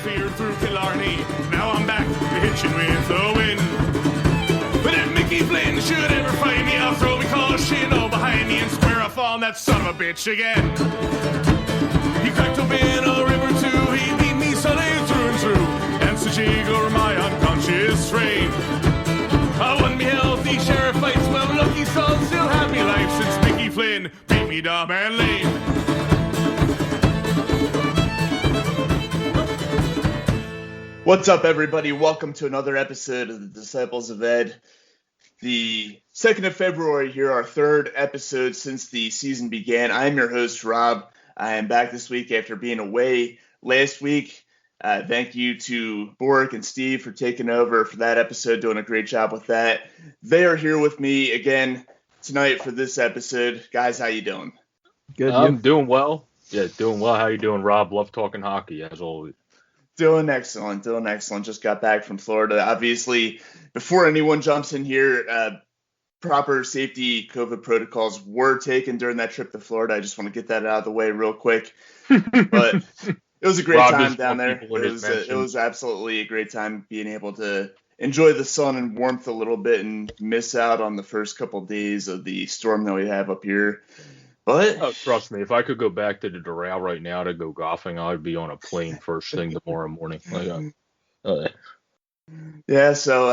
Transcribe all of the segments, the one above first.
fear through Killarney. Now I'm back to hit you with a win. But if Mickey Flynn should ever find me, I'll throw me caution all behind me and square off on that son of a bitch again. He cracked open a river too, he beat me Sunday through and through, and such over my unconscious frame. I won me healthy sheriff fights, well lucky son still had me life since Mickey Flynn beat me dumb and lame. What's up, everybody? Welcome to another episode of the Disciples of Ed. The 2nd of February here, our third episode since the season began. I am your host, Rob. I am back this week after being away last week. Thank you to Borek and Steve for taking over for that episode, doing a great job with that. They are here with me again tonight for this episode. Guys, how you doing? Good. I'm doing well. Yeah, doing well. How you doing, Rob? Love talking hockey, as always. Doing excellent. Just got back from Florida. Obviously, before anyone jumps in here, proper safety COVID protocols were taken during that trip to Florida. I just want to get that out of the way real quick. But it was a great time down there. It was absolutely a great time being able to enjoy the sun and warmth a little bit and miss out on the first couple of days of the storm that we have up here. But trust me, if I could go back to the Doral right now to go golfing, I'd be on a plane first thing tomorrow morning. Yeah, so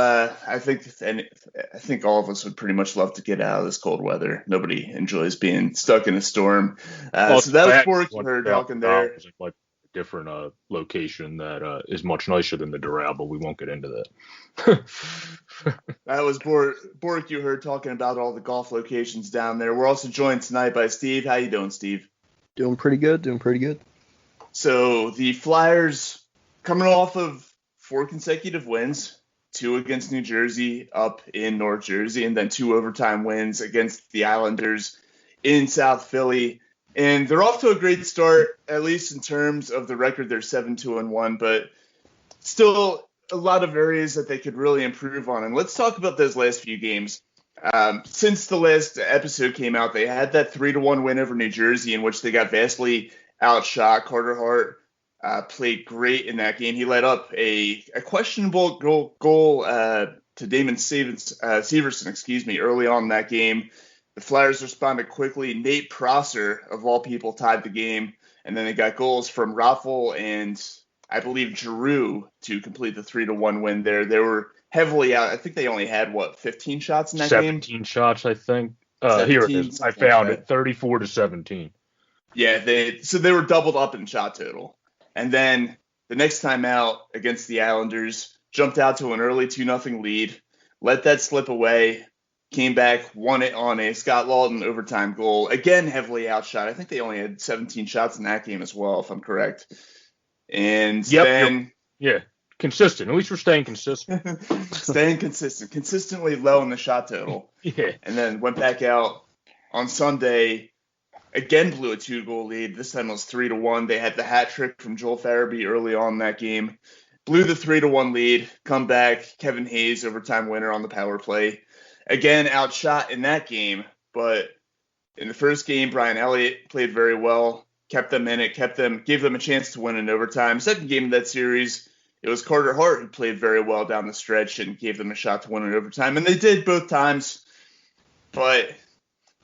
I think all of us would pretty much love to get out of this cold weather. Nobody enjoys being stuck in a storm. So that was Borek you heard talking there. Like a different location that is much nicer than the Doral, but we won't get into that. That was Borek you heard talking about all the golf locations down there. We're also joined tonight by Steve. How you doing, Steve? Doing pretty good. So the Flyers coming off of 4 consecutive wins, 2 against New Jersey up in North Jersey, and then 2 overtime wins against the Islanders in South Philly. And they're off to a great start, at least in terms of the record. They're 7-2-1, but still a lot of areas that they could really improve on. And let's talk about those last few games. Since the last episode came out, they had that 3-1 win over New Jersey in which they got vastly outshot. Carter Hart played great in that game. He led up a questionable goal to Damon Severson, early on in that game. The Flyers responded quickly. Nate Prosser, of all people, tied the game. And then they got goals from Raffl and I believe Giroux to complete the 3-1 win there. They were heavily out. I think they only had, 15 shots in that 17 game? 17 shots, I think. 17, here it is. I found it, 34-17. Yeah, they were doubled up in shot total. And then the next time out against the Islanders, jumped out to an early 2-0 lead, let that slip away, came back, won it on a Scott Lawton overtime goal. Again, heavily outshot. I think they only had 17 shots in that game as well, if I'm correct. And then... Yeah, consistent. At least we're staying consistent. Consistently low in the shot total. Yeah. And then went back out on Sunday, again blew a 2-goal lead. This time it was 3-1. They had the hat trick from Joel Farabee early on in that game. Blew the 3-1 lead, come back, Kevin Hayes, overtime winner on the power play. Again, outshot in that game, but in the first game, Brian Elliott played very well. Kept them in it, gave them a chance to win in overtime. Second game of that series, it was Carter Hart who played very well down the stretch and gave them a shot to win in overtime. And they did both times. But,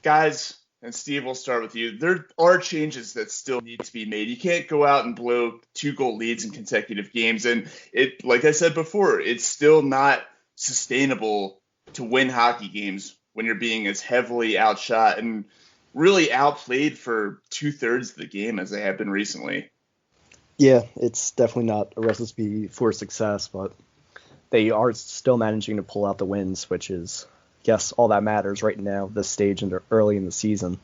guys, and Steve, we'll start with you. There are changes that still need to be made. You can't go out and blow 2-goal leads in consecutive games. And it, like I said before, it's still not sustainable to win hockey games when you're being as heavily outshot and really outplayed for 2/3 of the game as they have been recently. Yeah, it's definitely not a recipe for success, but they are still managing to pull out the wins, which is, I guess, all that matters right now, this stage and early in the season.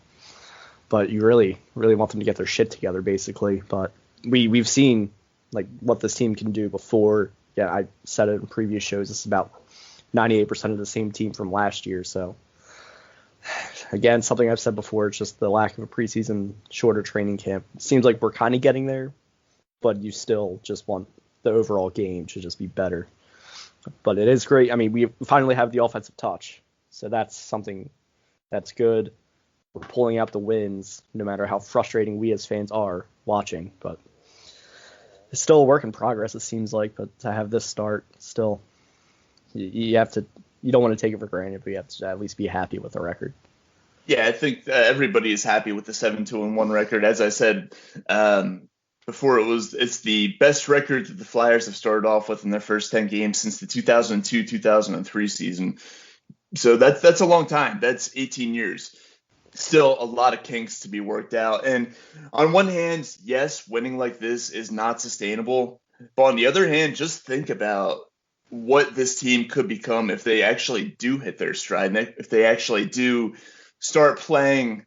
But you really, really want them to get their shit together, basically. But we've seen like what this team can do before. Yeah, I said it in previous shows. It's about 98% of the same team from last year, so again, something I've said before, it's just the lack of a preseason, shorter training camp. It seems like we're kind of getting there, but you still just want the overall game to just be better. But it is great. I mean, we finally have the offensive touch, so that's something that's good. We're pulling out the wins, no matter how frustrating we as fans are watching. But it's still a work in progress, it seems like, but to have this start, still, you have to, you don't want to take it for granted, but you have to at least be happy with the record. Yeah, I think everybody is happy with the 7-2-1 record. As I said before, it's the best record that the Flyers have started off with in their first 10 games since the 2002-2003 season. So that's a long time. That's 18 years. Still a lot of kinks to be worked out. And on one hand, yes, winning like this is not sustainable. But on the other hand, just think about what this team could become if they actually do hit their stride, and if they actually do start playing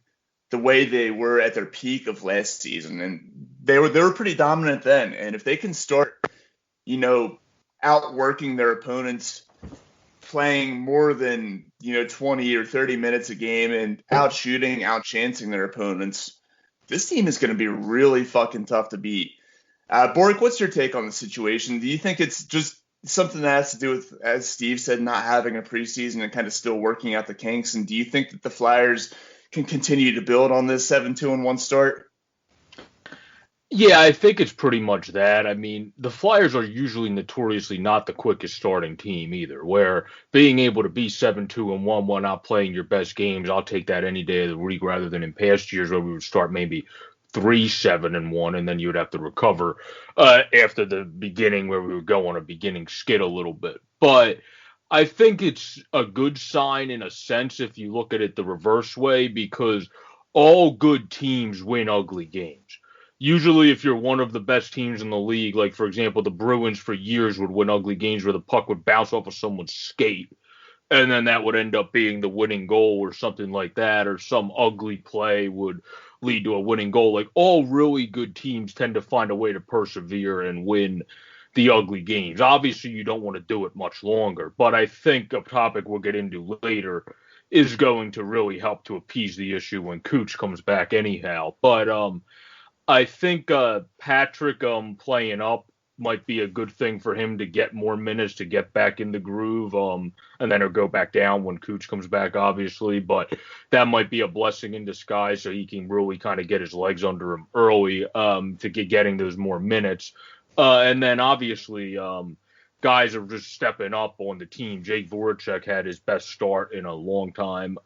the way they were at their peak of last season. And they were pretty dominant then. And if they can start, outworking their opponents, playing more than 20 or 30 minutes a game and out-chancing their opponents, this team is going to be really fucking tough to beat. Borek, what's your take on the situation? Do you think it's just something that has to do with, as Steve said, not having a preseason and kind of still working out the kinks? And do you think that the Flyers can continue to build on this 7-2-1 start? Yeah, I think it's pretty much that. I mean, the Flyers are usually notoriously not the quickest starting team either, where being able to be 7-2-1 while not playing your best games, I'll take that any day of the week rather than in past years where we would start maybe 3-7-1 and then you would have to recover after the beginning where we would go on a beginning skid a little bit. But I think it's a good sign in a sense if you look at it the reverse way, because all good teams win ugly games. Usually, if you're one of the best teams in the league, like, for example, the Bruins for years would win ugly games where the puck would bounce off of someone's skate, and then that would end up being the winning goal or something like that, or some ugly play would lead to a winning goal. Like, all really good teams tend to find a way to persevere and win the ugly games. Obviously, you don't want to do it much longer, but I think a topic we'll get into later is going to really help to appease the issue when Cooch comes back anyhow. But I think Patrick playing up might be a good thing for him to get more minutes, to get back in the groove, and then he'll go back down when Cooch comes back, obviously. But that might be a blessing in disguise, so he can really kind of get his legs under him early to getting those more minutes. And then, obviously, guys are just stepping up on the team. Jake Voracek had his best start in a long time.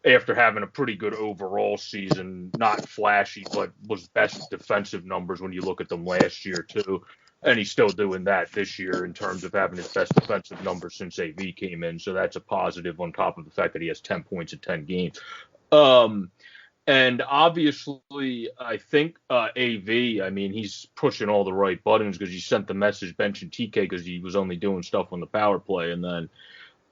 After having a pretty good overall season, not flashy, but was best defensive numbers when you look at them last year, too. And he's still doing that this year in terms of having his best defensive numbers since AV came in. So that's a positive on top of the fact that he has 10 points in 10 games. And obviously, I think AV, I mean, he's pushing all the right buttons because he sent the message benching TK because he was only doing stuff on the power play. And then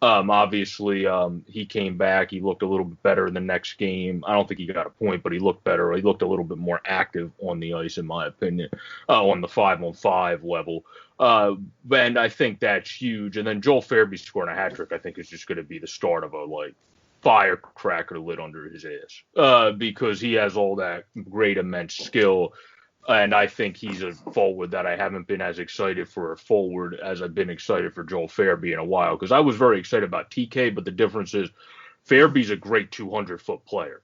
obviously, he came back. He looked a little bit better in the next game. I don't think he got a point, but he looked better. He looked a little bit more active on the ice, in my opinion, on the 5-on-5 level. And I think that's huge. And then Joel Farabee scoring a hat trick, I think, is just going to be the start of a firecracker lit under his ass because he has all that great, immense skill. And I think he's a forward that I haven't been as excited for a forward as I've been excited for Joel Farabee in a while. Because I was very excited about TK, but the difference is Farabee's a great 200-foot player.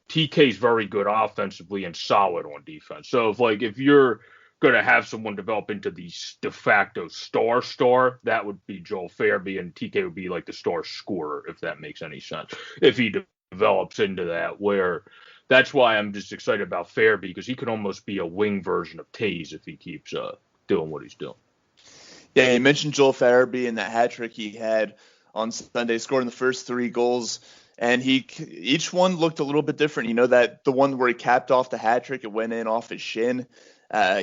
TK's very good offensively and solid on defense. So if you're going to have someone develop into the de facto star, that would be Joel Farabee, and TK would be like the star scorer, if that makes any sense. If he develops into that, where that's why I'm just excited about Farabee, because he could almost be a wing version of Taze if he keeps doing what he's doing. Yeah, you mentioned Joel Farabee and that hat trick he had on Sunday, scoring the first 3 goals, and each one looked a little bit different. That the one where he capped off the hat trick, it went in off his shin.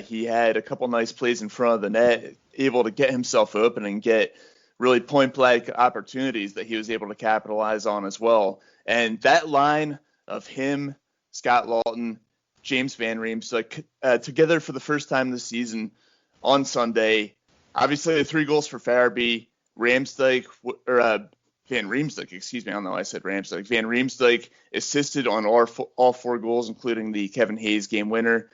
He had a couple nice plays in front of the net, able to get himself open and get really point-blank opportunities that he was able to capitalize on as well. And that line of him, Scott Laughton, James Van Riemsdyk, together for the first time this season on Sunday. Obviously, the 3 goals for Farabee, Van Riemsdyk, excuse me. I don't know why I said Riemsdyk. Van Riemsdyk assisted on all 4 goals, including the Kevin Hayes game winner.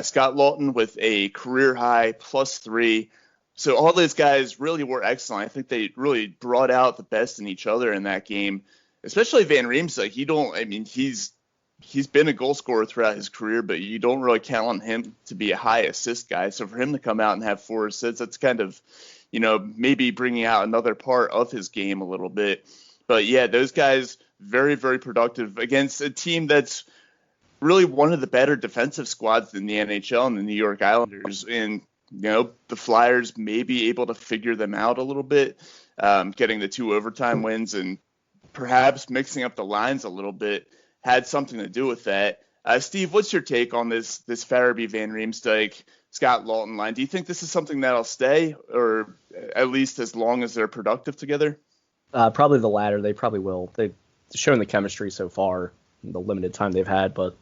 Scott Laughton with a career-high +3. So all those guys really were excellent. I think they really brought out the best in each other in that game, especially Van Riemsdyk. He's he's been a goal scorer throughout his career, but you don't really count on him to be a high assist guy. So for him to come out and have 4 assists, that's kind of, maybe bringing out another part of his game a little bit. But yeah, those guys, very, very productive against a team that's really one of the better defensive squads in the NHL and the New York Islanders. And, the Flyers may be able to figure them out a little bit, getting the 2 overtime wins and perhaps mixing up the lines a little bit had something to do with that. Steve, what's your take on this Farabee, Van Riemsdyk, Scott Laughton line? Do you think this is something that'll stay, or at least as long as they're productive together? Probably the latter. They probably will. They've shown the chemistry so far in the limited time they've had, but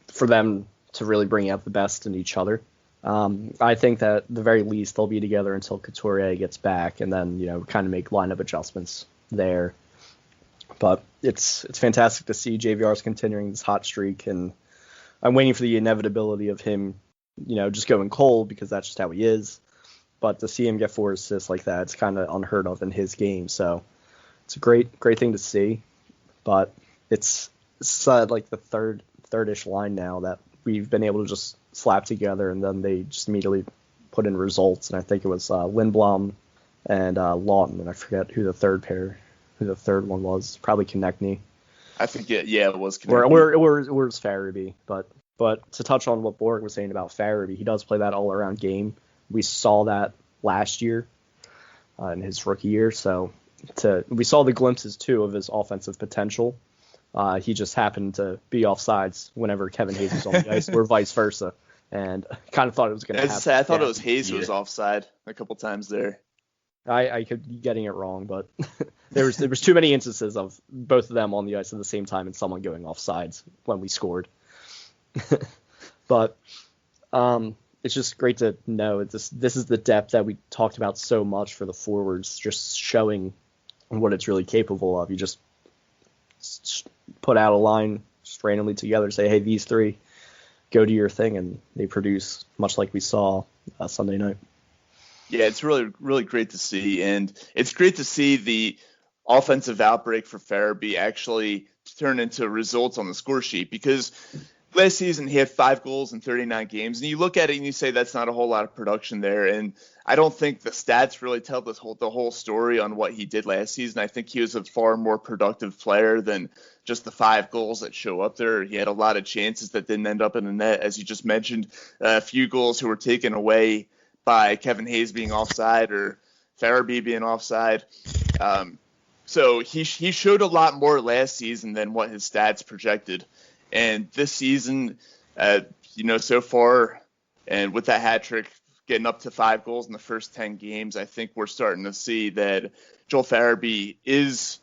for them to really bring out the best in each other, I think that at the very least they'll be together until Couturier gets back, and then kind of make lineup adjustments there. But it's fantastic to see JVR's continuing this hot streak, and I'm waiting for the inevitability of him, just going cold, because that's just how he is. But to see him get 4 assists like that, it's kind of unheard of in his game. So it's a great thing to see. But it's like the third-ish line now that we've been able to just slap together, and then they just immediately put in results. And I think it was Lindblom and Laughton, and I forget who the third one was. Probably Konechny. I think it was Konechny. Or it was Farabee. But to touch on what Borek was saying about Farabee, he does play that all-around game. We saw that last year in his rookie year. So we saw the glimpses, too, of his offensive potential. He just happened to be offsides whenever Kevin Hayes was on the ice, or vice versa. And kind of thought it was going to happen. I thought it was Hayes who was offside a couple times there. I could be getting it wrong, but there was too many instances of both of them on the ice at the same time and someone going offsides when we scored. But it's just great to know this is the depth that we talked about so much for the forwards, just showing what it's really capable of. You just put out a line just randomly together, say, hey, these 3, go do your thing, and they produce, much like we saw Sunday night. Yeah, it's really, really great to see. And it's great to see the offensive outbreak for Farabee actually turn into results on the score sheet, because last season he had 5 goals in 39 games. And you look at it and you say that's not a whole lot of production there. And I don't think the stats really tell the whole story on what he did last season. I think he was a far more productive player than just the 5 goals that show up there. He had a lot of chances that didn't end up in the net, as you just mentioned, a few goals who were taken away by Kevin Hayes being offside or Farabee being offside. So he showed a lot more last season than what his stats projected. And this season, so far, and with that hat trick, getting up to 5 goals in the first 10 games, I think we're starting to see that Joel Farabee is,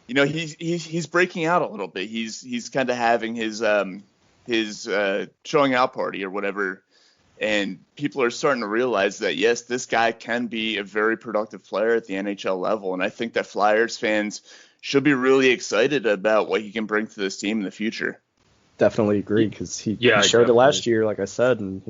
he's breaking out a little bit. He's kind of having his showing out party or whatever. And people are starting to realize that, yes, this guy can be a very productive player at the NHL level. And I think that Flyers fans should be really excited about what he can bring to this team in the future. Definitely agree, because he showed it last year, like I said, and,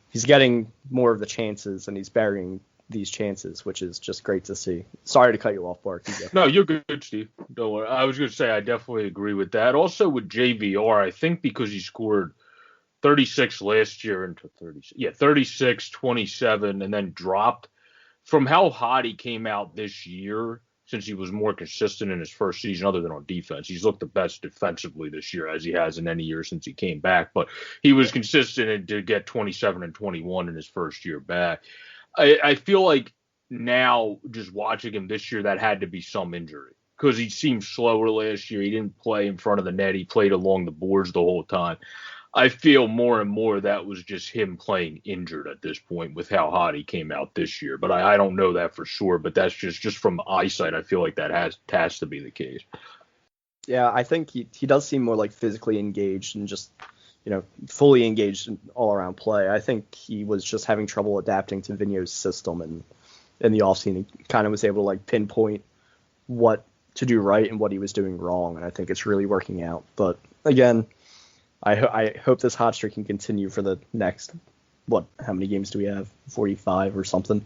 he's getting more of the chances, and he's burying these chances, which is just great to see. Sorry to cut you off, Borek. No, you're good, Steve. Don't worry. I was going to say I definitely agree with that. Also with JVR, I think because he scored 36 last year into 36, 27, and then dropped from how hot he came out this year, since he was more consistent in his first season other than on defense. He's looked the best defensively this year, as he has in any year since he came back. But he was consistent and did get 27 and 21 in his first year back. I feel like now, just watching him this year, that had to be some injury, because he seemed slower last year. He didn't play in front of the net. He played along the boards the whole time. I feel more and more that was just him playing injured at this point with how hot he came out this year. But I don't know that for sure. But that's just from eyesight, I feel like that has to be the case. Yeah, I think he does seem more like physically engaged and just, fully engaged in all-around play. I think he was just having trouble adapting to Vigneault's system, and in the offseason he kind of was able to pinpoint what to do right and what he was doing wrong. And I think it's really working out. But again, I hope this hot streak can continue for the next, how many games do we have? 45 or something?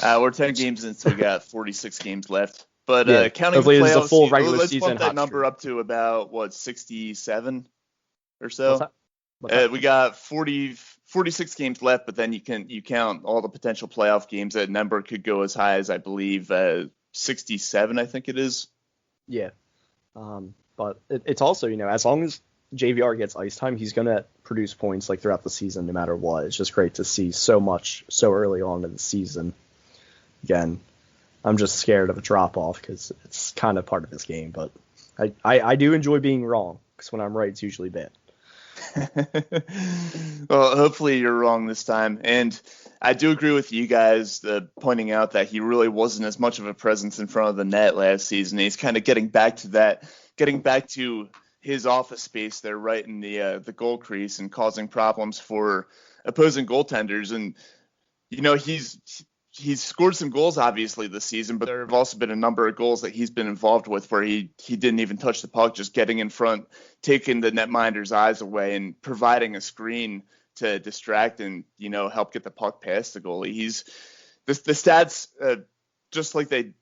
We're 10 games in, so we got 46 games left. But Yeah, counting the hopefully this is a playoffs, full regular let's season bump that hot number streak. up to about 67 or What's so. that? What's that? We got 46 games left, but then you count all the potential playoff games. That number could go as high as, I believe, 67. I think it is. Yeah. But it's also, as long as JVR gets ice time, he's going to produce points like throughout the season no matter what. It's just great to see so much so early on in the season. Again, I'm just scared of a drop-off because it's kind of part of this game. But I do enjoy being wrong because when I'm right, it's usually bad. Well, hopefully you're wrong this time. And I do agree with you guys pointing out that he really wasn't as much of a presence in front of the net last season. He's kind of getting back to his office space there right in the goal crease and causing problems for opposing goaltenders. And, he's scored some goals obviously this season, but there have also been a number of goals that he's been involved with where he didn't even touch the puck, just getting in front, taking the netminder's eyes away and providing a screen to distract and, help get the puck past the goalie. The stats, just like they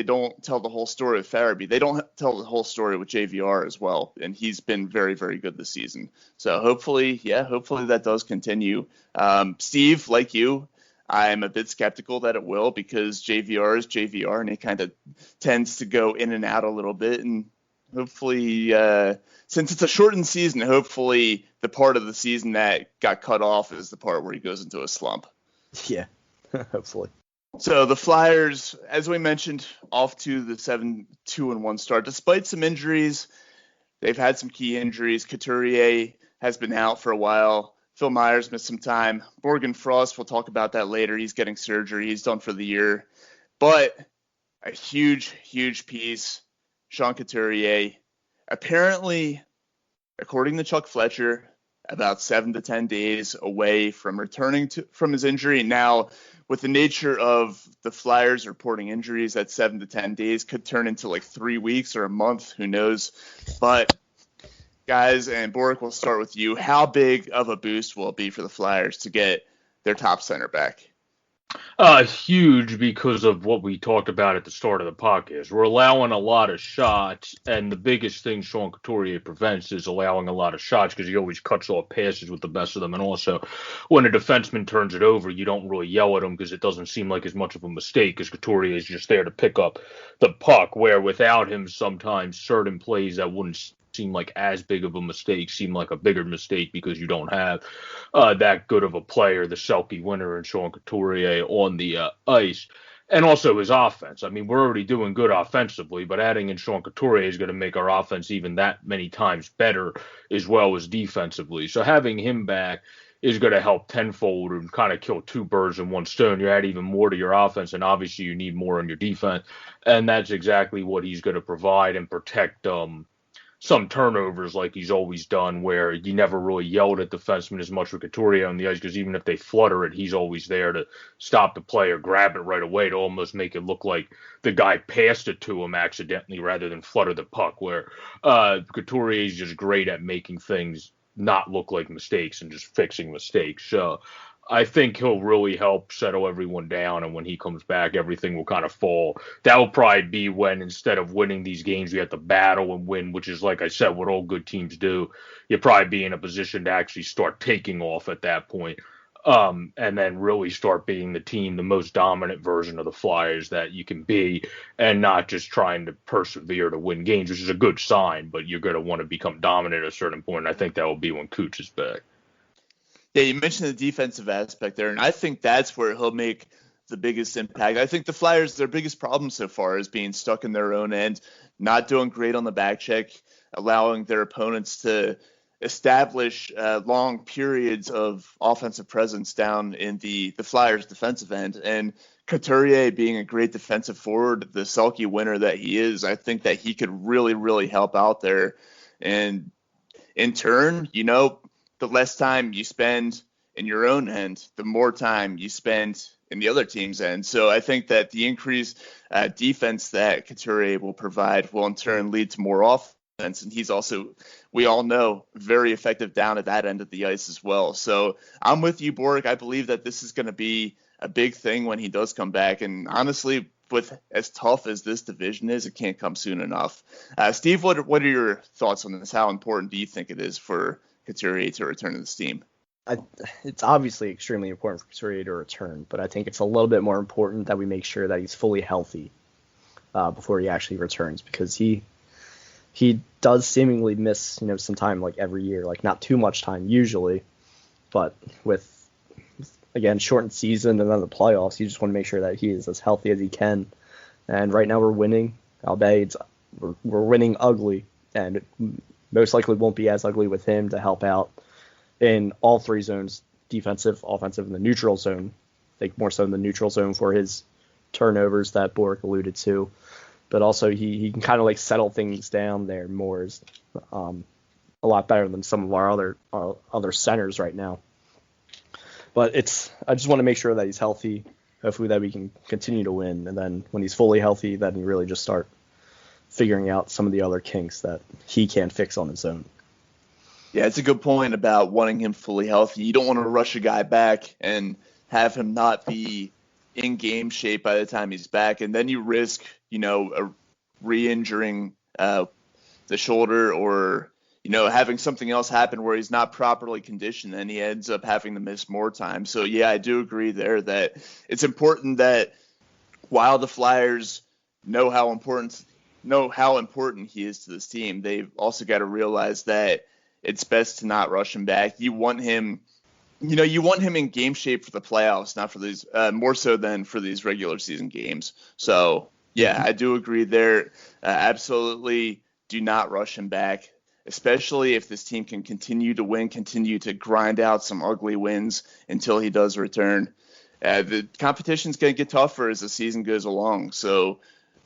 don't tell the whole story with Farabee, they don't tell the whole story with JVR as well. And he's been very, very good this season. So hopefully that does continue. Steve, like you, I'm a bit skeptical that it will because JVR is JVR and it kind of tends to go in and out a little bit. And hopefully, since it's a shortened season, hopefully the part of the season that got cut off is the part where he goes into a slump. Yeah, hopefully. So the Flyers, as we mentioned, off to the 7-2-1 start. Despite some injuries, they've had some key injuries. Couturier has been out for a while. Phil Myers missed some time. Morgan Frost, we'll talk about that later. He's getting surgery. He's done for the year. But a huge, huge piece, Sean Couturier. Apparently, according to Chuck Fletcher, about 7 to 10 days away from returning from his injury. Now, with the nature of the Flyers reporting injuries, that 7 to 10 days could turn into like 3 weeks or a month. Who knows? But guys, and Borek, we'll start with you. How big of a boost will it be for the Flyers to get their top center back? Huge because of what we talked about at the start of the podcast. We're allowing a lot of shots, and the biggest thing Sean Couturier prevents is allowing a lot of shots because he always cuts off passes with the best of them. And also, when a defenseman turns it over, you don't really yell at him because it doesn't seem like as much of a mistake because Couturier is just there to pick up the puck, where without him, sometimes certain plays that wouldn't seem like as big of a mistake seem like a bigger mistake because you don't have that good of a player, the Selke winner and Sean Couturier on the ice. And also his offense. I mean, we're already doing good offensively, but adding in Sean Couturier is going to make our offense even that many times better as well as defensively. So having him back is going to help tenfold and kind of kill two birds in one stone. You add even more to your offense, and obviously you need more on your defense. And that's exactly what he's going to provide and protect some turnovers like he's always done, where you never really yelled at defensemen as much with Couturier on the ice because even if they flutter it, he's always there to stop the play or grab it right away to almost make it look like the guy passed it to him accidentally rather than flutter the puck, where Couturier is just great at making things not look like mistakes and just fixing mistakes. So I think he'll really help settle everyone down, and when he comes back, everything will kind of fall. That will probably be when, instead of winning these games, we have to battle and win, which is, like I said, what all good teams do. You'll probably be in a position to actually start taking off at that point, and then really start being the team, the most dominant version of the Flyers that you can be, and not just trying to persevere to win games, which is a good sign, but you're going to want to become dominant at a certain point, and I think that will be when Cooch is back. Yeah, you mentioned the defensive aspect there, and I think that's where he'll make the biggest impact. I think the Flyers, their biggest problem so far is being stuck in their own end, not doing great on the back check, allowing their opponents to establish long periods of offensive presence down in the Flyers' defensive end. And Couturier being a great defensive forward, the Selke winner that he is, I think that he could really, really help out there. And in turn, the less time you spend in your own end, the more time you spend in the other team's end. So I think that the increased defense that Couturier will provide will in turn lead to more offense. And he's also, we all know, very effective down at that end of the ice as well. So I'm with you, Borek. I believe that this is going to be a big thing when he does come back. And honestly, with as tough as this division is, it can't come soon enough. Steve, what are your thoughts on this? How important do you think it is for Couturier to return to this team? It's obviously extremely important for Couturier to return, but I think it's a little bit more important that we make sure that he's fully healthy before he actually returns, because he does seemingly miss, some time like every year, like not too much time usually, but with again shortened season and then the playoffs, you just want to make sure that he is as healthy as he can. And right now we're winning, albeit we're winning ugly, and it most likely won't be as ugly with him to help out in all three zones, defensive, offensive, and the neutral zone. I think more so in the neutral zone for his turnovers that Borek alluded to. But also he can kind of like settle things down there more, is a lot better than some of our other centers right now. But I just want to make sure that he's healthy, hopefully that we can continue to win. And then when he's fully healthy, then we really just start figuring out some of the other kinks that he can't fix on his own. Yeah, it's a good point about wanting him fully healthy. You don't want to rush a guy back and have him not be in game shape by the time he's back, and then you risk, re-injuring the shoulder, or having something else happen where he's not properly conditioned, and he ends up having to miss more time. So yeah, I do agree there that it's important that while the Flyers know how important he is to this team, they've also got to realize that it's best to not rush him back. You want him in game shape for the playoffs, not for these, more so than for these regular season games. So yeah, I do agree there. Absolutely do not rush him back, especially if this team can continue to win, continue to grind out some ugly wins until he does return. The competition's going to get tougher as the season goes along. So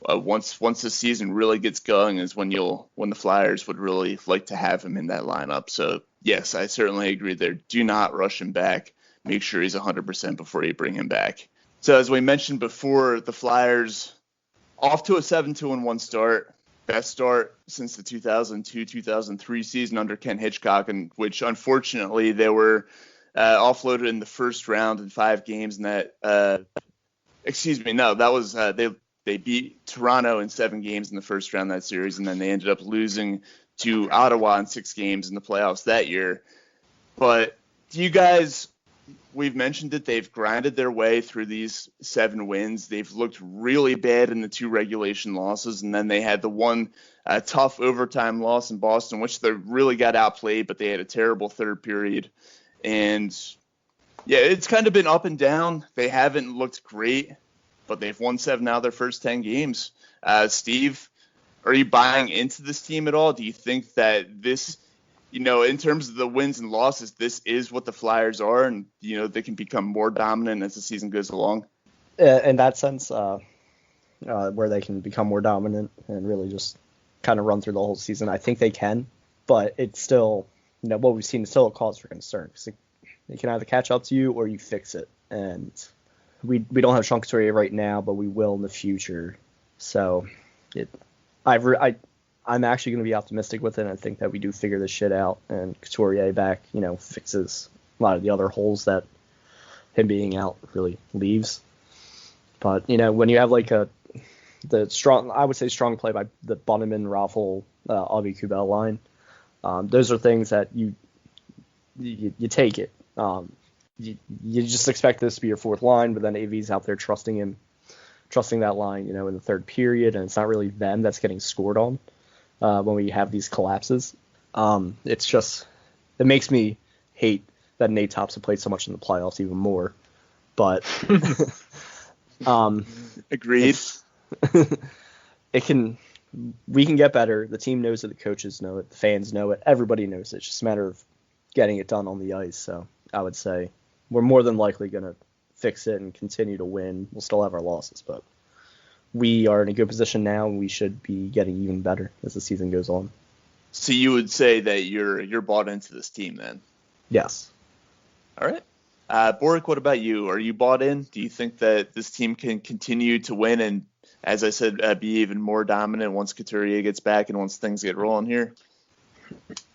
once the season really gets going is when the Flyers would really like to have him in that lineup. So yes, I certainly agree there. Do not rush him back. Make sure he's 100% before you bring him back. So as we mentioned before, the Flyers off to a 7-2-1 start. Best start since the 2002-2003 season under Ken Hitchcock, and which unfortunately they were offloaded in the first round in 5 games. And that was they beat Toronto in 7 games in the first round of that series, and then they ended up losing to Ottawa in 6 games in the playoffs that year. But we've mentioned that they've grinded their way through these 7 wins. They've looked really bad in the 2 regulation losses, and then they had the one tough overtime loss in Boston, which they really got outplayed, but they had a terrible third period. And yeah, it's kind of been up and down. They haven't looked great, but they've won 7 out of their first 10 games. Steve, are you buying into this team at all? Do you think that this, in terms of the wins and losses, this is what the Flyers are, and, they can become more dominant as the season goes along? In that sense, where they can become more dominant and really just kind of run through the whole season, I think they can, but it's still, what we've seen is still a cause for concern, because it can either catch up to you or you fix it. And we don't have Sean Couturier right now, but we will in the future. So I'm actually going to be optimistic with it. I think that we do figure this shit out, and Couturier back, fixes a lot of the other holes that him being out really leaves. But, when you have like I would say strong play by the Bonneman, Raffle, Avi Kubel line, those are things that you take it. You just expect this to be your fourth line, but then AV's out there trusting that line, in the third period, and it's not really them that's getting scored on when we have these collapses. It makes me hate that Nate Thompson played so much in the playoffs even more. But agreed. We can get better. The team knows it, the coaches know it, the fans know it, everybody knows it. It's just a matter of getting it done on the ice. So I would say we're more than likely going to fix it and continue to win. We'll still have our losses, but we are in a good position now, and we should be getting even better as the season goes on. So you would say that you're bought into this team then? Yes. All right. Borek, what about you? Are you bought in? Do you think that this team can continue to win and, as I said, be even more dominant once Couturier gets back and once things get rolling here?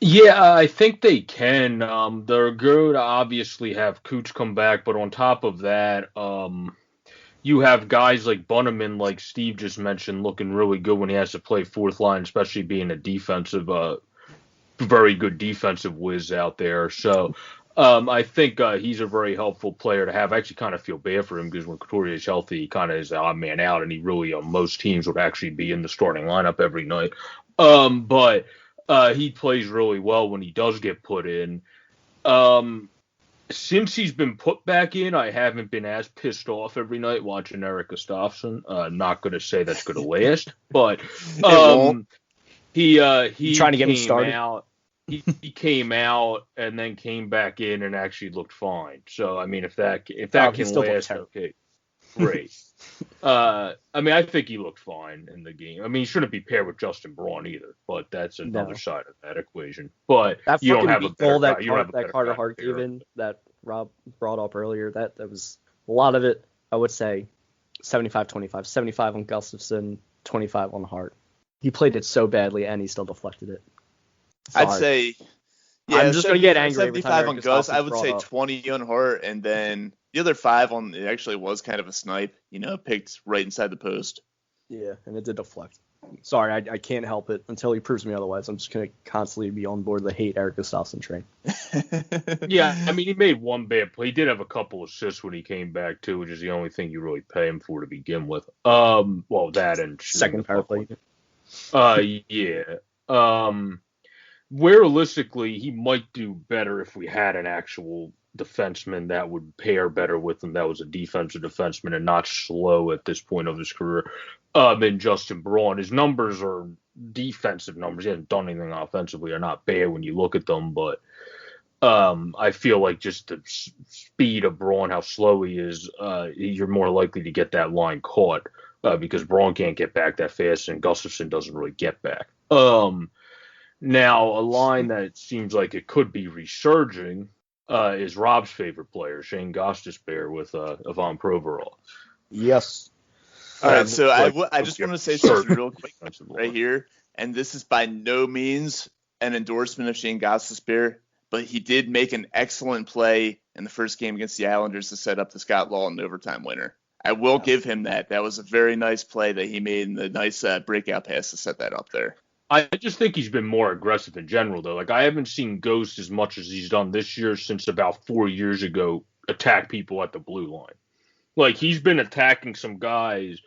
Yeah, I think they can. They're good to obviously have Cooch come back, but on top of that, you have guys like Bunneman, like Steve just mentioned, looking really good when he has to play fourth line, especially being a defensive, very good defensive whiz out there. So I think he's a very helpful player to have. I actually kind of feel bad for him because when Couturier is healthy, he kind of is the odd man out, and he really, on most teams, would actually be in the starting lineup every night. But he plays really well when he does get put in. Since he's been put back in, I haven't been as pissed off every night watching Erik Gustafsson. Not going to say that's going to last, but he trying to get him started. He came out and then came back in and actually looked fine. So I mean, if that can last, okay, great. I mean, I think he looked fine in the game. I mean, he shouldn't be paired with Justin Braun either, but that's another side of that equation. But that you don't have a better goal that, guy. You don't have a better Carter guy Hart there. gave in that Rob brought up earlier. That was a lot of it. I would say 75-25, 75 on Gustafsson, 25 on Hart. He played it so badly and he still deflected it. I'd say, yeah, I'm just going to get angry every time 75 on Gus. I would say 20 on Hart, and then the other 5 on it actually was kind of a snipe, picked right inside the post. Yeah, and it did deflect. Sorry, I can't help it until he proves me otherwise. I'm just going to constantly be on board the hate Erik Gustafsson train. Yeah, I mean, he made one bad play. He did have a couple assists when he came back, too, which is the only thing you really pay him for to begin with. Well, that and second power play. Yeah. Realistically, he might do better if we had an actual defenseman that would pair better with him that was a defensive defenseman and not slow at this point of his career than Justin Braun. His numbers are defensive numbers. He hasn't done anything offensively. Are not bad when you look at them, but I feel like just the speed of Braun, how slow he is, you're more likely to get that line caught because Braun can't get back that fast and Gustafsson doesn't really get back. Now, a line that seems like it could be resurging is Rob's favorite player, Shane Gostisbehere, with Ivan Provorov. Yes. All right, so I just want to say something real quick right here, and this is by no means an endorsement of Shane Gostisbehere, but he did make an excellent play in the first game against the Islanders to set up the Scott Laughton overtime winner. I will give him that. That was a very nice play that he made, and the nice breakout pass to set that up there. I just think he's been more aggressive in general, though. Like, I haven't seen Ghost as much as he's done this year since about 4 years ago attack people at the blue line. Like, he's been attacking some guys.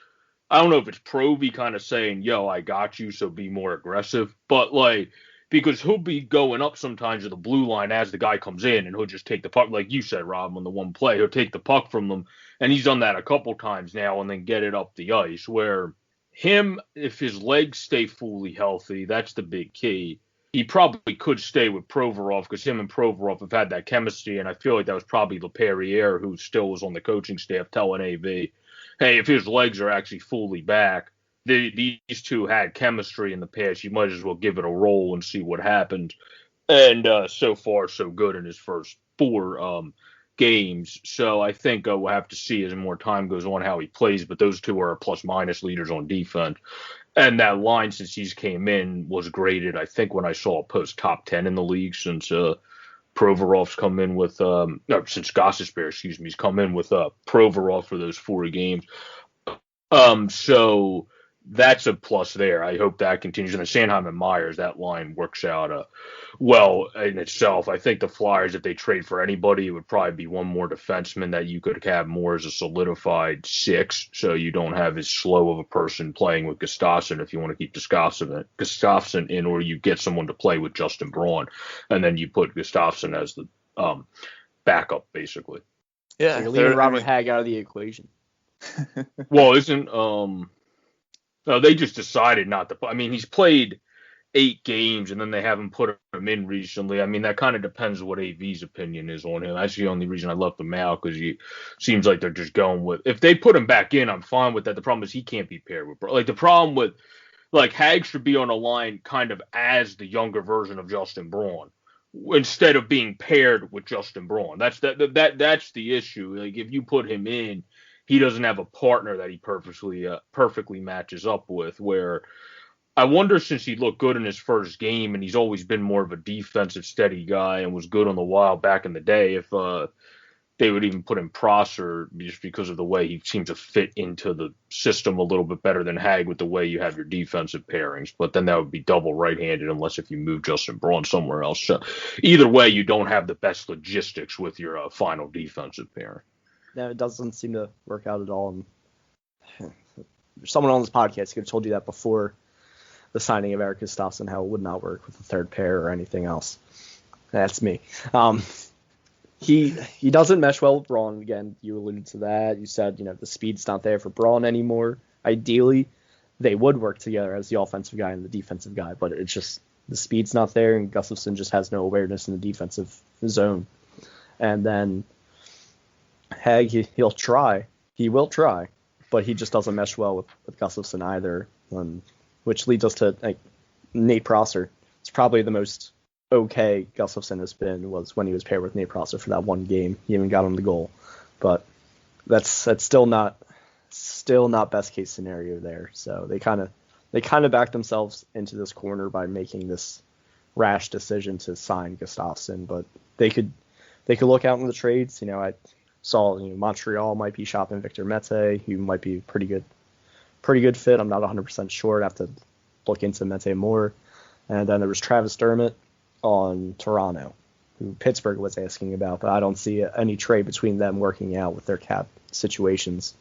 I don't know if it's Provy kind of saying, yo, I got you, so be more aggressive. But, like, because he'll be going up sometimes to the blue line as the guy comes in, and he'll just take the puck. Like you said, Rob, on the one play, he'll take the puck from them. And he's done that a couple times now and then get it up the ice, where him, if his legs stay fully healthy, that's the big key. He probably could stay with Provorov because him and Provorov have had that chemistry, and I feel like that was probably LePerriere, who still was on the coaching staff, telling AV, hey, if his legs are actually fully back, these two had chemistry in the past. You might as well give it a roll and see what happens. And so far, so good in his first 4 games. So I think we'll have to see as more time goes on how he plays, but those two are plus-minus leaders on defense. And that line, since he's came in, was graded, I think, when I saw a post top 10 in the league since Provorov's come in with since Gostisbehere, he's come in with Provorov for those 4 games. So that's a plus there. I hope that continues. And the Sanheim and Myers, that line works out well in itself. I think the Flyers, if they trade for anybody, it would probably be one more defenseman that you could have more as a solidified 6, so you don't have as slow of a person playing with Gustafsson if you want to keep Gustafsson in, or you get someone to play with Justin Braun, and then you put Gustafsson as the backup, basically. Yeah, so you're leaving Robert Hagg out of the equation. Well, isn't no, they just decided not to. I mean, he's played 8 games, and then they haven't put him in recently. I mean, that kind of depends what AV's opinion is on him. That's the only reason I left him out, because he seems like they're just going with. If they put him back in, I'm fine with that. The problem is he can't be paired with. Like, the problem with, like, Hagg should be on a line kind of as the younger version of Justin Braun, instead of being paired with Justin Braun. That's the issue. Like, if you put him in, he doesn't have a partner that he perfectly matches up with. Where I wonder, since he looked good in his first game and he's always been more of a defensive steady guy and was good on the Wild back in the day, if they would even put in Prosser just because of the way he seems to fit into the system a little bit better than Hag with the way you have your defensive pairings. But then that would be double right-handed unless if you move Justin Braun somewhere else. So either way, you don't have the best logistics with your final defensive pairing. No, it doesn't seem to work out at all. And someone on this podcast could have told you that before the signing of Eric Gustafsson, how it would not work with the third pair or anything else. That's me. He doesn't mesh well with Braun. Again, you alluded to that. You said, the speed's not there for Braun anymore. Ideally, they would work together as the offensive guy and the defensive guy, but it's just the speed's not there, and Gustafsson just has no awareness in the defensive zone. And then Hag, he'll try. He will try, but he just doesn't mesh well with Gustafsson either, which leads us to Nate Prosser. It's probably the most okay Gustafsson has been was when he was paired with Nate Prosser for that one game. He even got him the goal, but that's still not best case scenario there. So they kind of backed themselves into this corner by making this rash decision to sign Gustafsson, but they could look out in the trades. I saw Montreal might be shopping Victor Mete, who might be a pretty good fit. I'm not 100% sure. I'd have to look into Mete more. And then there was Travis Dermott on Toronto, who Pittsburgh was asking about, but I don't see any trade between them working out with their cap situations.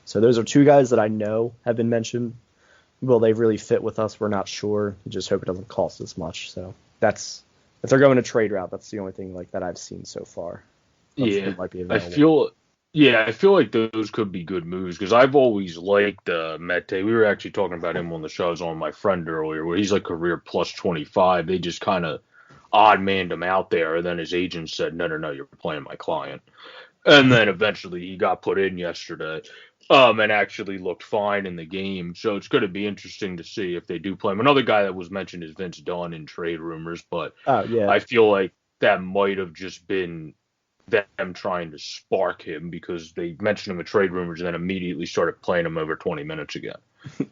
So those are two guys that I know have been mentioned. Will they really fit with us? We're not sure. We just hope it doesn't cost as much. So if they're going a trade route, that's the only thing that I've seen so far. Might be available. I feel like those could be good moves because I've always liked Mete. We were actually talking about him on the show. I was on my friend earlier where he's like career plus 25. They just kind of odd-manned him out there. And then his agent said, no, you're playing my client. And then eventually he got put in yesterday and actually looked fine in the game. So it's going to be interesting to see if they do play him. Another guy that was mentioned is Vince Dunn in trade rumors, but I feel like that might have just been them trying to spark him because they mentioned him in trade rumors and then immediately started playing him over 20 minutes again.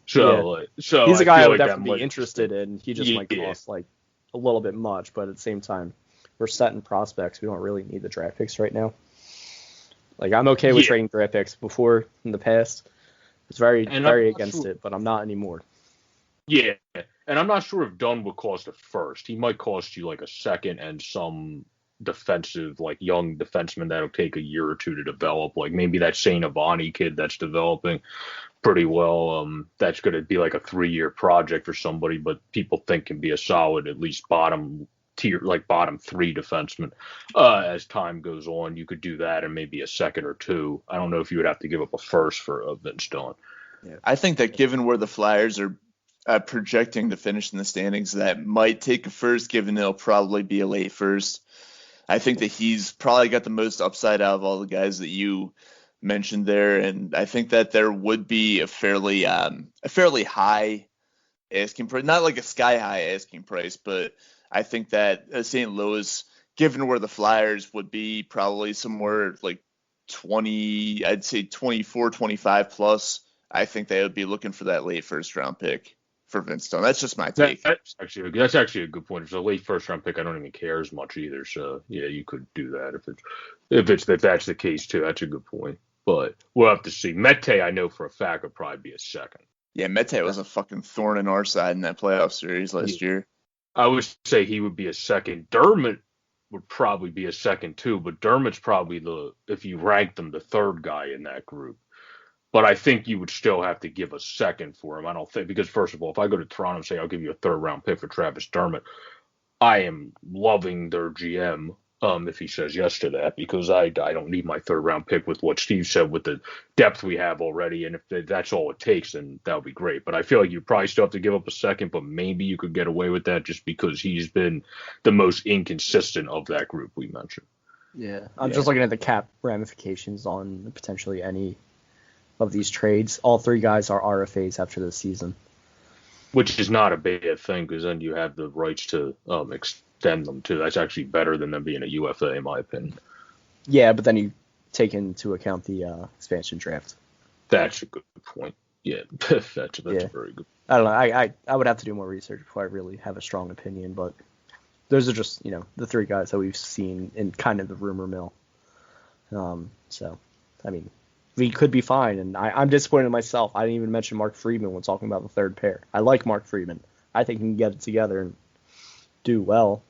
So he's a guy I would definitely be interested in. He just might cost a little bit much, but at the same time, we're setting prospects. We don't really need the draft picks right now. I'm okay with trading draft picks. Before in the past, I was very against it, but I'm not anymore. Yeah, and I'm not sure if Dunn would cost a first. He might cost you a second and some defensive, young defenseman that'll take a year or two to develop, maybe that Shane Avani kid that's developing pretty well. That's going to be a 3-year project for somebody, but people think can be a solid, at least bottom tier, bottom 3 defenseman. As time goes on, you could do that and maybe a second or two. I don't know if you would have to give up a first for Vince Dunn. Yeah. I think that given where the Flyers are projecting to finish in the standings, that might take a first, given it'll probably be a late first. I think that he's probably got the most upside out of all the guys that you mentioned there, and I think that there would be a fairly high asking price, not a sky high asking price, but I think that St. Louis, given where the Flyers would be, probably somewhere 20, I'd say 24, 25 plus. I think they would be looking for that late first round pick for Vince Dunn. That's just my take. That's actually a good point. If it's a late first round pick, I don't even care as much either. So yeah, you could do that if that's the case too. That's a good point. But we'll have to see. Mete, I know for a fact, would probably be a second. Yeah, Mete was a fucking thorn in our side in that playoff series last year. I would say he would be a second. Dermott would probably be a second too, but Dermott's probably if you ranked them, the third guy in that group. But I think you would still have to give a second for him. I don't think, because first of all, if I go to Toronto and say I'll give you a 3rd round pick for Travis Dermott, I am loving their GM if he says yes to that, because I don't need my 3rd round pick with what Steve said with the depth we have already. And if that's all it takes, then that would be great. But I feel like you probably still have to give up a second, but maybe you could get away with that just because he's been the most inconsistent of that group we mentioned. Yeah, I'm just looking at the cap ramifications on potentially any of these trades. All 3 guys are RFAs after the season, which is not a bad thing because then you have the rights to extend them too. That's actually better than them being a UFA, in my opinion. Yeah, but then you take into account the expansion draft. That's a good point. Yeah, that's very good. I don't know. I would have to do more research before I really have a strong opinion, but those are just the 3 guys that we've seen in kind of the rumor mill. So, I mean, we could be fine. And I'm disappointed in myself. I didn't even mention Mark Friedman when talking about the third pair. I like Mark Friedman. I think he can get it together and do well.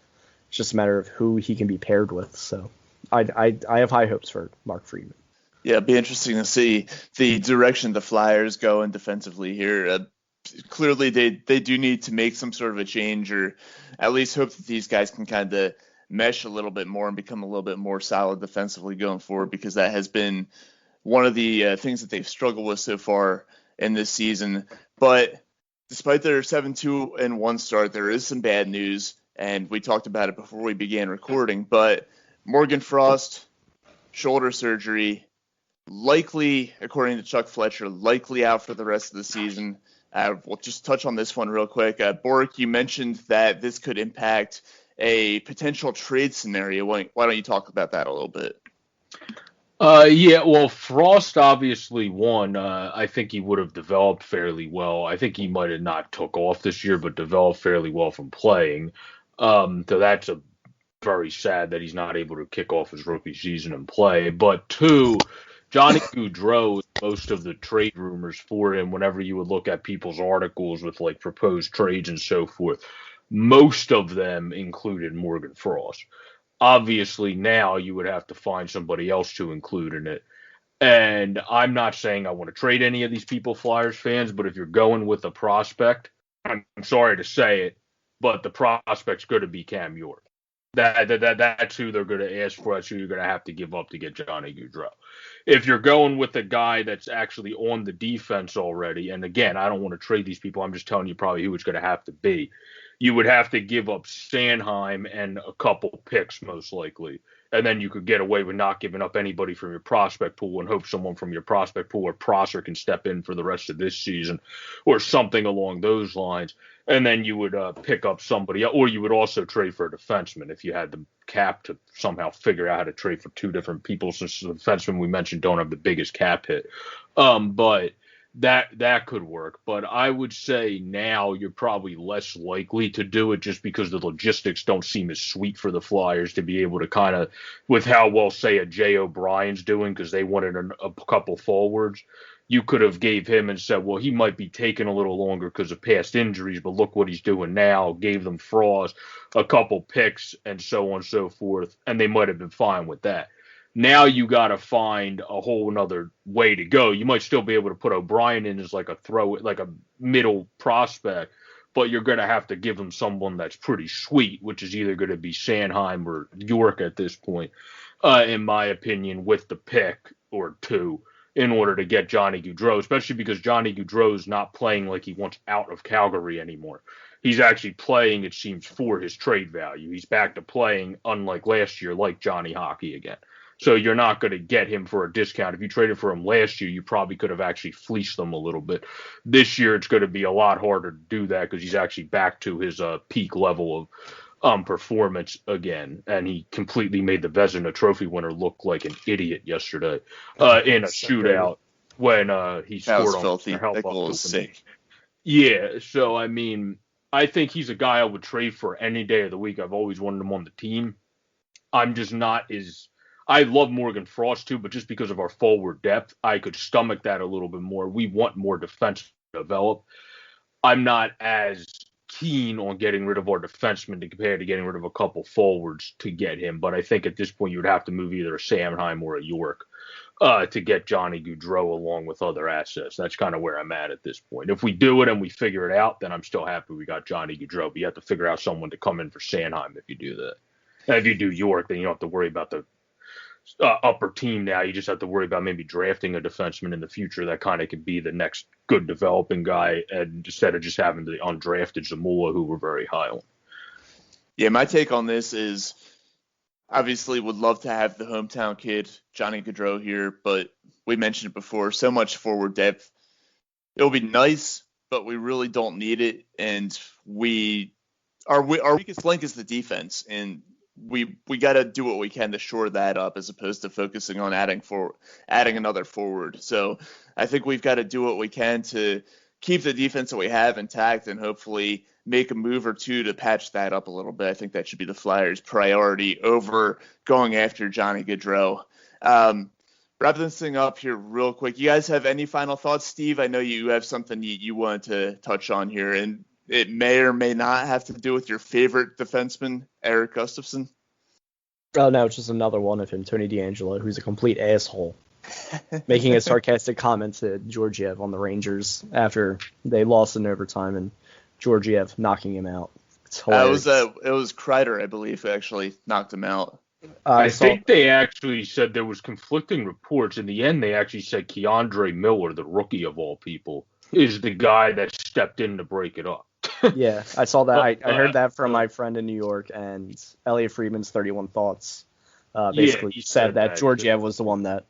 It's just a matter of who he can be paired with. So I have high hopes for Mark Friedman. Yeah, it'd be interesting to see the direction the Flyers go in defensively here. Clearly, they do need to make some sort of a change, or at least hope that these guys can kind of mesh a little bit more and become a little bit more solid defensively going forward, because that has been one of the things that they've struggled with so far in this season. But despite their 7-2-1 start, there is some bad news, and we talked about it before we began recording. But Morgan Frost, shoulder surgery, likely, according to Chuck Fletcher, likely out for the rest of the season. We'll just touch on this one real quick. Borek, you mentioned that this could impact a potential trade scenario. Why don't you talk about that a little bit? Yeah, well, Frost obviously won. I think he would have developed fairly well. I think he might have not took off this year, but developed fairly well from playing. So that's a very sad that he's not able to kick off his rookie season and play. But two, Johnny Gaudreau, most of the trade rumors for him, whenever you would look at people's articles with like proposed trades and so forth, most of them included Morgan Frost. Obviously, now you would have to find somebody else to include in it. And I'm not saying I want to trade any of these people, Flyers fans, but if you're going with a prospect, I'm sorry to say it, but the prospect's going to be Cam York. That's who they're going to ask for. That's who you're going to have to give up to get Johnny Gaudreau. If you're going with a guy that's actually on the defense already, and again, I don't want to trade these people. I'm just telling you probably who it's going to have to be. You would have to give up Sanheim and a couple picks, most likely. And then you could get away with not giving up anybody from your prospect pool and hope someone from your prospect pool or Prosser can step in for the rest of this season or something along those lines. And then you would pick up somebody, or you would also trade for a defenseman if you had the cap to somehow figure out how to trade for two different people, since the defensemen we mentioned don't have the biggest cap hit. But that could work. But I would say now you're probably less likely to do it, just because the logistics don't seem as sweet for the Flyers to be able to kind of, with how well, say, a Jay O'Brien's doing, because they wanted a couple forwards. You could have gave him and said, well, he might be taking a little longer because of past injuries, but look what he's doing now. Gave them Frost, a couple picks, and so on and so forth, and they might have been fine with that. Now you got to find a whole another way to go. You might still be able to put O'Brien in as like a middle prospect, but you're going to have to give him someone that's pretty sweet, which is either going to be Sanheim or York at this point, in my opinion, with the pick or two, in order to get Johnny Gaudreau, especially because Johnny Gaudreau is not playing like he wants out of Calgary anymore. He's actually playing, it seems, for his trade value. He's back to playing, unlike last year, like Johnny Hockey again. So you're not going to get him for a discount. If you traded for him last year, you probably could have actually fleeced them a little bit. This year, it's going to be a lot harder to do that because he's actually back to his peak level of performance again. And he completely made the Vezina Trophy winner look like an idiot yesterday in a shootout when he scored on filthy. That goal was sick. Yeah, so I mean, I think he's a guy I would trade for any day of the week. I've always wanted him on the team. I'm just not as... I love Morgan Frost too, but just because of our forward depth, I could stomach that a little bit more. We want more defense to develop. I'm not as keen on getting rid of our defenseman compared to getting rid of a couple forwards to get him. But I think at this point you would have to move either a Sanheim or a York to get Johnny Gaudreau along with other assets. That's kind of where I'm at this point. If we do it and we figure it out, then I'm still happy we got Johnny Gaudreau. But you have to figure out someone to come in for Sanheim if you do that. And if you do York, then you don't have to worry about the upper team now. You just have to worry about maybe drafting a defenseman in the future that kind of could be the next good developing guy, and instead of just having the undrafted Zamula, who we're very high on. Yeah, my take on this is obviously would love to have the hometown kid, Johnny Gaudreau, here, but we mentioned it before, so much forward depth. It'll be nice, but we really don't need it, and our weakest link is the defense, and we got to do what we can to shore that up as opposed to focusing on adding another forward. So I think we've got to do what we can to keep the defense that we have intact and hopefully make a move or two to patch that up a little bit. I think that should be the Flyers' priority over going after Johnny Gaudreau. Wrapping this thing up here real quick. You guys have any final thoughts? Steve, I know you have something you wanted to touch on here, and it may or may not have to do with your favorite defenseman, Eric Gustafsson. Oh, no, it's just another one of him, Tony DeAngelo, who's a complete asshole, making a sarcastic comment to Georgiev on the Rangers after they lost in overtime and Georgiev knocking him out. It's hilarious. It was Kreider, I believe, who actually knocked him out. I think they actually said there was conflicting reports. In the end, they actually said Keandre Miller, the rookie of all people, is the guy that stepped in to break it up. Yeah, I saw that. I heard that from my friend in New York, and Elliot Friedman's 31 Thoughts basically said that Georgiev was the one that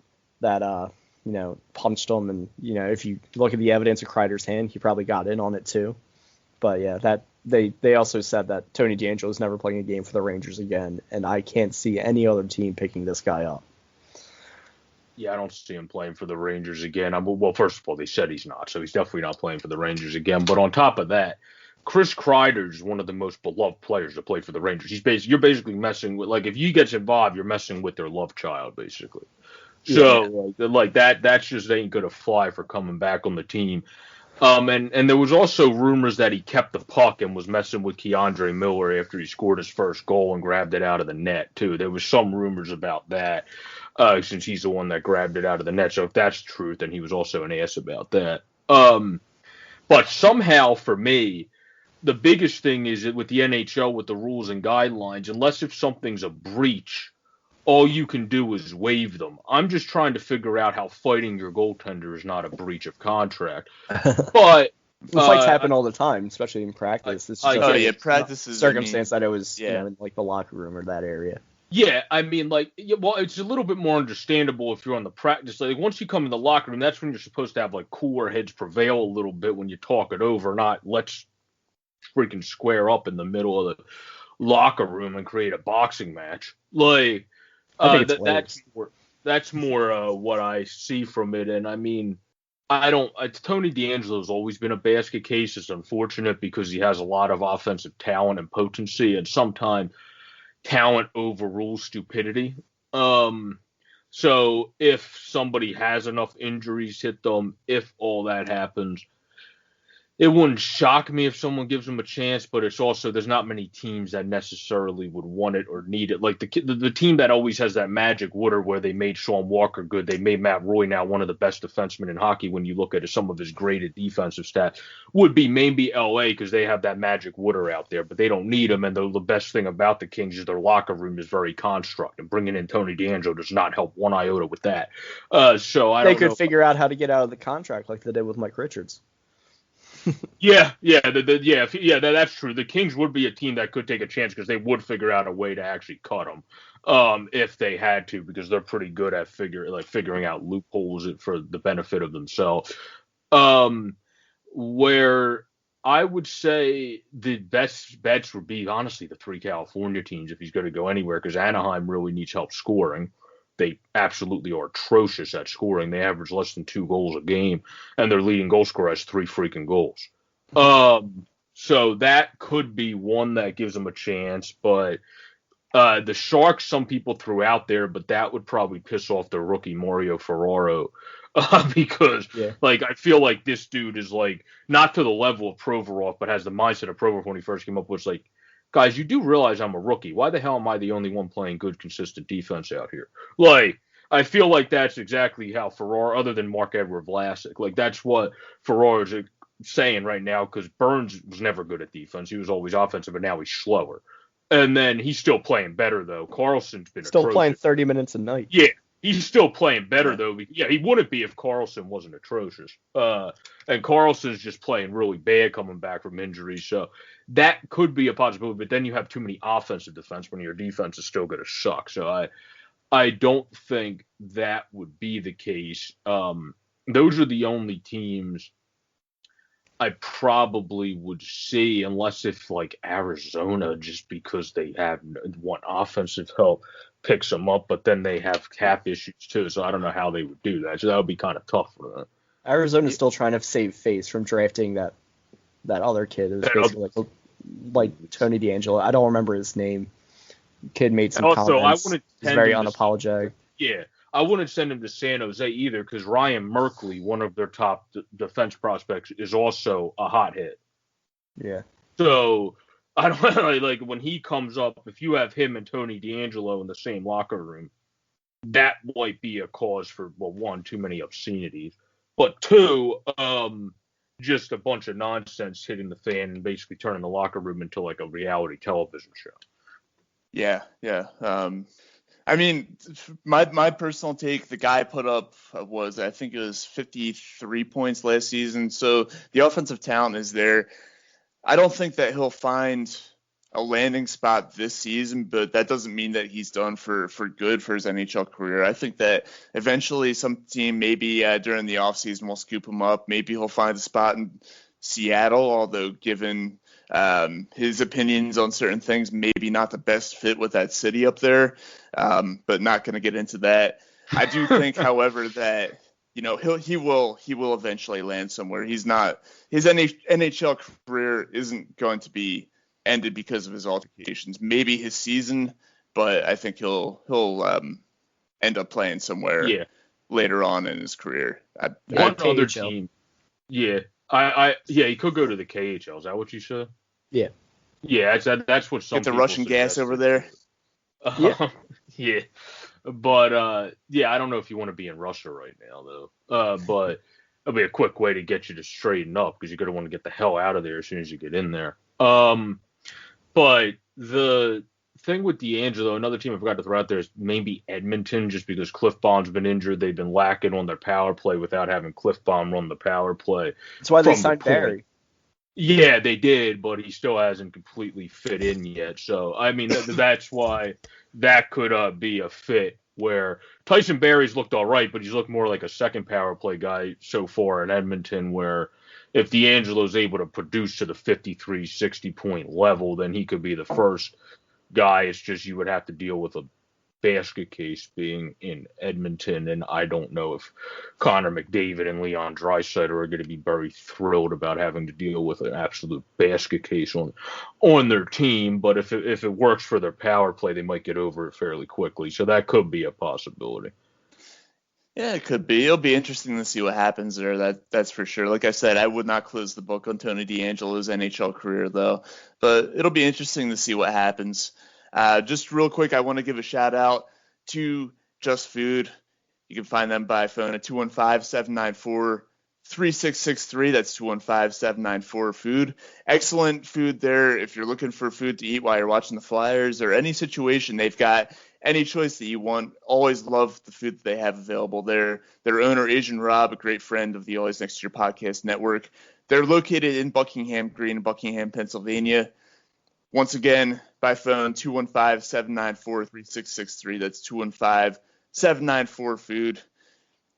punched him. And, if you look at the evidence of Kreider's hand, he probably got in on it too. But, yeah, that they also said that Tony DeAngelo is never playing a game for the Rangers again, and I can't see any other team picking this guy up. Yeah, I don't see him playing for the Rangers again. Well, first of all, they said he's not, so he's definitely not playing for the Rangers again. But on top of that, Chris Kreider is one of the most beloved players to play for the Rangers. You're basically messing with, like, if he gets involved, you're messing with their love child, basically. So, that just ain't going to fly for coming back on the team. And there was also rumors that he kept the puck and was messing with Keandre Miller after he scored his first goal and grabbed it out of the net, too. There was some rumors about that, since he's the one that grabbed it out of the net. So if that's true, then he was also an ass about that. But somehow, for me, the biggest thing is that with the NHL, with the rules and guidelines, unless if something's a breach, all you can do is waive them. I'm just trying to figure out how fighting your goaltender is not a breach of contract. But fights happen all the time, especially in practice. It's just practice is circumstance that it was in like the locker room or that area. Yeah, I mean, it's a little bit more understandable if you're on the practice. Like, once you come in the locker room, that's when you're supposed to have, like, cooler heads prevail a little bit when you talk it over, not let's freaking square up in the middle of the locker room and create a boxing match. Like, that's more what I see from it. And I mean, Tony DeAngelo's always been a basket case. It's unfortunate because he has a lot of offensive talent and potency, and sometimes talent overrules stupidity. So if somebody has enough injuries hit them, if all that happens, it wouldn't shock me if someone gives him a chance, but it's also, there's not many teams that necessarily would want it or need it. Like the team that always has that magic water where they made Sean Walker good, they made Matt Roy now one of the best defensemen in hockey when you look at some of his graded defensive stats, would be maybe LA because they have that magic water out there, but they don't need him. And the best thing about the Kings is their locker room is very construct, and bringing in Tony DeAngelo does not help one iota with that. They could figure out how to get out of the contract like they did with Mike Richards. That's true. The Kings would be a team that could take a chance because they would figure out a way to actually cut them if they had to, because they're pretty good at figuring out loopholes for the benefit of themselves. Where I would say the best bets would be, honestly, the three California teams if he's going to go anywhere, because Anaheim really needs help scoring. They absolutely are atrocious at scoring. They average less than 2 goals a game, and their leading goal scorer has 3 freaking goals. So that could be one that gives them a chance. But the Sharks, some people threw out there, but that would probably piss off their rookie Mario Ferraro because, I feel like this dude is, not to the level of Provorov, but has the mindset of Provorov when he first came up, which, guys, you do realize I'm a rookie. Why the hell am I the only one playing good, consistent defense out here? I feel like that's exactly how Ferraro, other than Marc-Edouard Vlasic, that's what Ferraro is saying right now, because Burns was never good at defense. He was always offensive, but now he's slower. And then he's still playing better, though. Carlson's been still playing 30 minutes a night. Yeah, he's still playing better, though. Yeah, he wouldn't be if Carlson wasn't atrocious. And Carlson's just playing really bad coming back from injury. So that could be a possibility, but then you have too many offensive defense when your defense is still going to suck. So I don't think that would be the case. Those are the only teams I probably would see, unless if Arizona, just because they have one offensive help, picks them up, but then they have cap issues too. So I don't know how they would do that. So that would be kind of tough for them. Arizona's still trying to save face from drafting that other kid. It was basically like Tony DeAngelo. I don't remember his name. Kid made some comments. He's very unapologetic. Yeah. I wouldn't send him to San Jose either because Ryan Merkley, one of their top defense prospects, is also a hot hit. Yeah. So I don't like when he comes up. If you have him and Tony DeAngelo in the same locker room, that might be a cause for, well, one, too many obscenities, but two, just a bunch of nonsense hitting the fan and basically turning the locker room into like a reality television show. Yeah. I mean, my personal take, the guy put up I think it was 53 points last season. So the offensive talent is there. I don't think that he'll find a landing spot this season, but that doesn't mean that he's done for good for his NHL career. I think that eventually some team, maybe during the offseason, will scoop him up. Maybe he'll find a spot in Seattle, although given his opinions on certain things, maybe not the best fit with that city up there, but not going to get into that. I do think, however, that he will eventually land somewhere. His NHL career isn't going to be ended because of his altercations. Maybe his season, but I think he'll end up playing somewhere later on in his career. One other team, he could go to the KHL. Is that what you said? Yeah. Yeah, that's what some get the people Russian gas over there. Yeah. But I don't know if you want to be in Russia right now though. But it'll be a quick way to get you to straighten up because you're gonna want to get the hell out of there as soon as you get in there. But the thing with DeAngelo, another team I forgot to throw out there is maybe Edmonton, just because Cliff Baum's been injured. They've been lacking on their power play without having Cliff Baum run the power play. That's why they signed Barry. Yeah, they did, but he still hasn't completely fit in yet. So, I mean, that's why that could be a fit where Tyson Barry's looked all right, but he's looked more like a second power play guy so far in Edmonton, where if DeAngelo's able to produce to the 53, 60-point level, then he could be the first guy. It's just you would have to deal with a basket case being in Edmonton, and I don't know if Connor McDavid and Leon Draisaitl are going to be very thrilled about having to deal with an absolute basket case on their team. But if it works for their power play, they might get over it fairly quickly. So that could be a possibility. Yeah, it could be. It'll be interesting to see what happens there. That's for sure. Like I said, I would not close the book on Tony DeAngelo's NHL career, though. But it'll be interesting to see what happens. Just real quick, I want to give a shout out to Just Food. You can find them by phone at 215-794-3663. That's 215-794-FOOD. Excellent food there. If you're looking for food to eat while you're watching the Flyers or any situation, they've got any choice that you want. Always love the food that they have available there. Their owner, Asian Rob, a great friend of the Always Next to Your podcast network. They're located in Buckingham Green, Buckingham, Pennsylvania. Once again, by phone, 215-794-3663. That's 215-794-FOOD.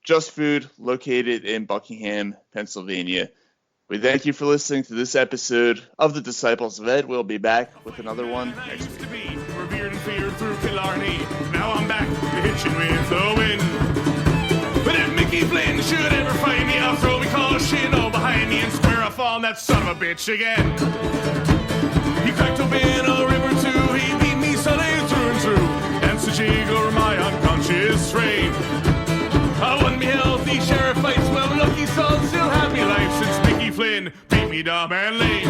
Just Food, located in Buckingham, Pennsylvania. We thank you for listening to this episode of The Disciples of Ed. We'll be back with another one next week. Revered and feared through Killarney. Now I'm back, hitching with the wind. But if Mickey Flynn should ever find me, I'll throw me caution all behind me and square off on that son of a bitch again. He cracked open a river too, he beat me Sunday through and through, danced a jig over my unconscious frame. I won me healthy sheriff fights, well lucky son, still happy life since Mickey Flynn beat me dumb and lame.